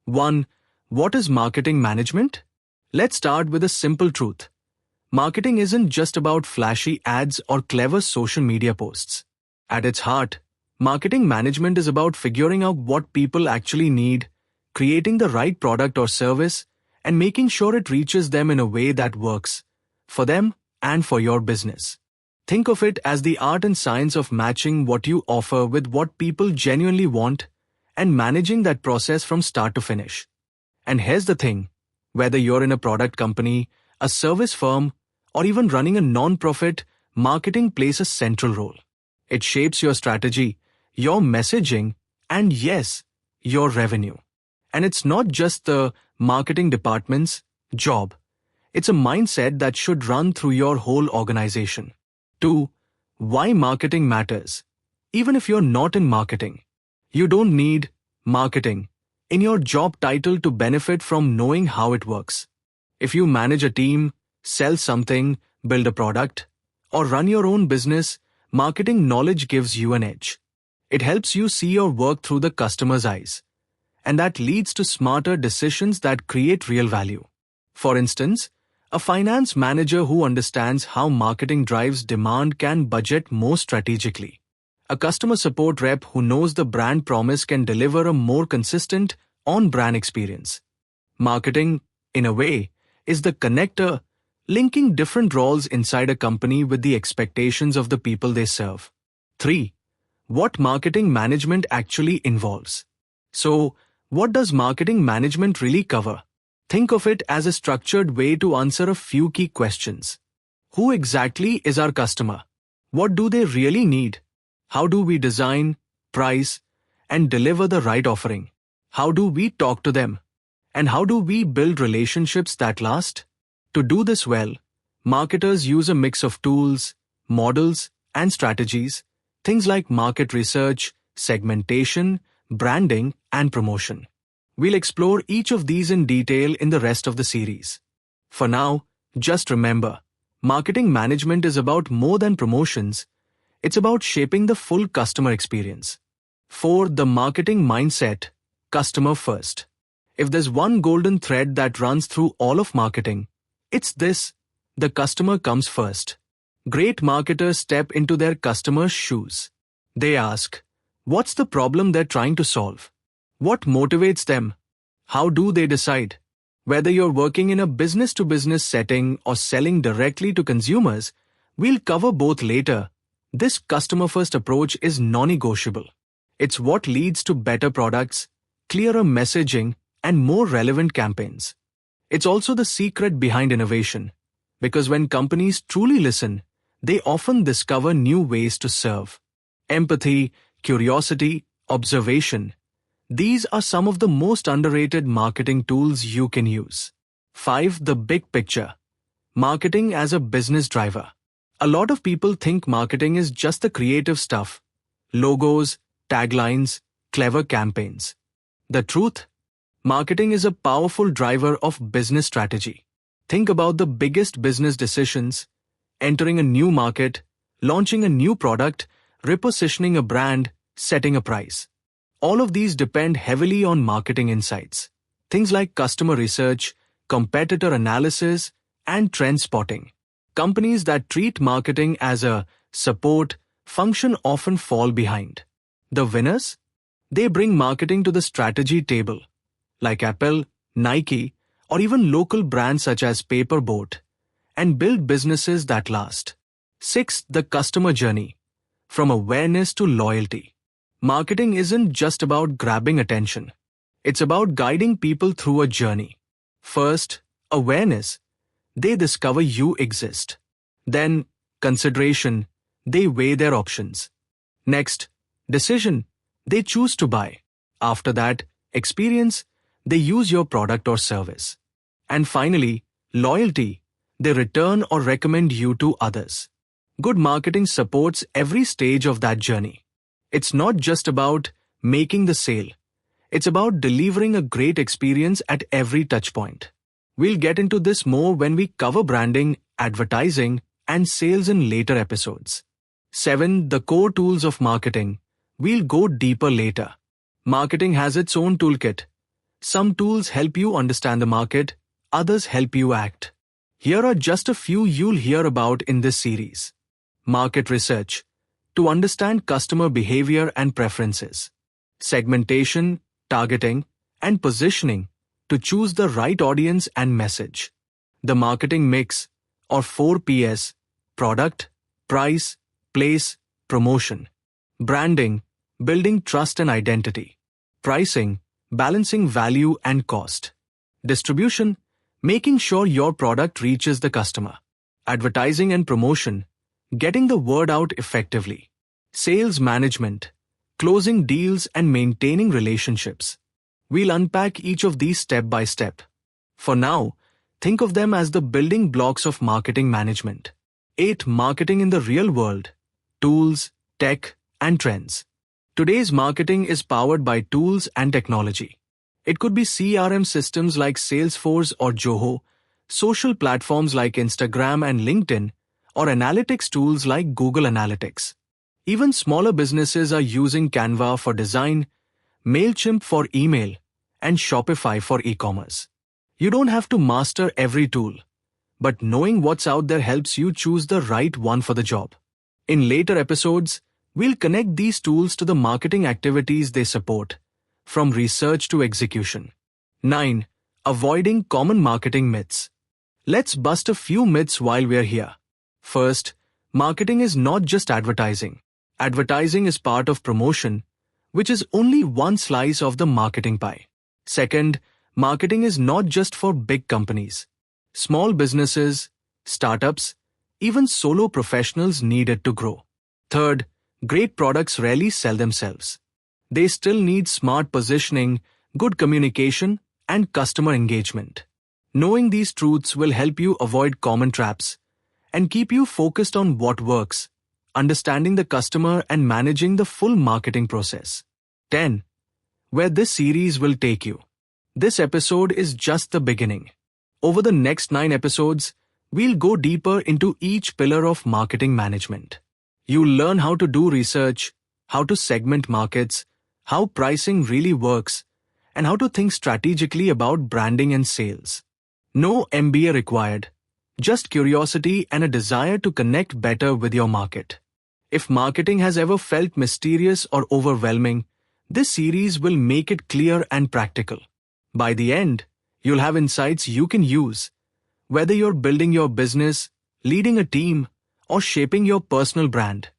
1. What is marketing management? Let's start with a simple truth. Marketing isn't just about flashy ads or clever social media posts. At its heart, marketing management is about figuring out what people actually need, creating the right product or service, and making sure it reaches them in a way that works for them and for your business. Think of it as the art and science of matching what you offer with what people genuinely want and managing that process from start to finish. And here's the thing, whether you're in a product company, a service firm, or even running a non-profit, marketing plays a central role. It shapes your strategy, your messaging, and yes, your revenue. And it's not just the marketing department's job. It's a mindset that should run through your whole organization. 2. Why marketing matters. Even if you're not in marketing, you don't need marketing in your job title to benefit from knowing how it works. If you manage a team, sell something, build a product, or run your own business, marketing knowledge gives you an edge. It helps you see your work through the customer's eyes. And that leads to smarter decisions that create real value. For instance, a finance manager who understands how marketing drives demand can budget more strategically. A customer support rep who knows the brand promise can deliver a more consistent, on-brand experience. Marketing, in a way, is the connector linking different roles inside a company with the expectations of the people they serve. 3. What marketing management actually involves. So, what does marketing management really cover? Think of it as a structured way to answer a few key questions. Who exactly is our customer? What do they really need? How do we design, price, and deliver the right offering? How do we talk to them? And how do we build relationships that last? To do this well, marketers use a mix of tools, models, and strategies, things like market research, segmentation, branding, and promotion. We'll explore each of these in detail in the rest of the series. For now, just remember, marketing management is about more than promotions. It's about shaping the full customer experience. 4. The marketing mindset, customer first. If there's one golden thread that runs through all of marketing, it's this: the customer comes first. Great marketers step into their customers' shoes. They ask, what's the problem they're trying to solve? What motivates them? How do they decide? Whether you're working in a business-to-business setting or selling directly to consumers, we'll cover both later. This customer-first approach is non-negotiable. It's what leads to better products, clearer messaging, and more relevant campaigns. It's also the secret behind innovation, because when companies truly listen, they often discover new ways to serve. Empathy, curiosity, observation. These are some of the most underrated marketing tools you can use. 5. The big picture. Marketing as a business driver. A lot of people think marketing is just the creative stuff. Logos, taglines, clever campaigns. The truth? Marketing is a powerful driver of business strategy. Think about the biggest business decisions: entering a new market, launching a new product, repositioning a brand, setting a price. All of these depend heavily on marketing insights. Things like customer research, competitor analysis, and trend spotting. Companies that treat marketing as a support function often fall behind. The winners? They bring marketing to the strategy table, like Apple, Nike, or even local brands such as Paperboat, and build businesses that last. 6. The customer journey. From awareness to loyalty. Marketing isn't just about grabbing attention. It's about guiding people through a journey. First, awareness. They discover you exist. Then, consideration. They weigh their options. Next, decision. They choose to buy. After that, experience. They use your product or service. And finally, loyalty. They return or recommend you to others. Good marketing supports every stage of that journey. It's not just about making the sale. It's about delivering a great experience at every touchpoint. We'll get into this more when we cover branding, advertising, and sales in later episodes. 7. The core tools of marketing. We'll go deeper later. Marketing has its own toolkit. Some tools help you understand the market, others help you act. Here are just a few you'll hear about in this series. Market research, to understand customer behavior and preferences. Segmentation, targeting, and positioning, to choose the right audience and message. The marketing mix, or 4Ps, product, price, place, promotion. Branding, building trust and identity. Pricing, balancing value and cost. Distribution, making sure your product reaches the customer. Advertising and promotion, getting the word out effectively. Sales management, closing deals and maintaining relationships. We'll unpack each of these step by step. For now, think of them as the building blocks of marketing management. 8. Marketing in the real world. Tools, tech, and trends. Today's marketing is powered by tools and technology. It could be CRM systems like Salesforce or Zoho, social platforms like Instagram and LinkedIn, or analytics tools like Google Analytics. Even smaller businesses are using Canva for design, MailChimp for email, and Shopify for e-commerce. You don't have to master every tool, but knowing what's out there helps you choose the right one for the job. In later episodes, we'll connect these tools to the marketing activities they support, from research to execution. 9. Avoiding common marketing myths. Let's bust a few myths while we're here. First, marketing is not just advertising. Advertising is part of promotion, which is only one slice of the marketing pie. Second, marketing is not just for big companies. Small businesses, startups, even solo professionals need it to grow. Third, great products rarely sell themselves. They still need smart positioning, good communication, and customer engagement. Knowing these truths will help you avoid common traps and keep you focused on what works, understanding the customer and managing the full marketing process. 10. Where this series will take you. This episode is just the beginning. Over the next 9 episodes, we'll go deeper into each pillar of marketing management. You'll learn how to do research, how to segment markets, how pricing really works, and how to think strategically about branding and sales. No MBA required, just curiosity and a desire to connect better with your market. If marketing has ever felt mysterious or overwhelming, this series will make it clear and practical. By the end, you'll have insights you can use, whether you're building your business, leading a team, or shaping your personal brand.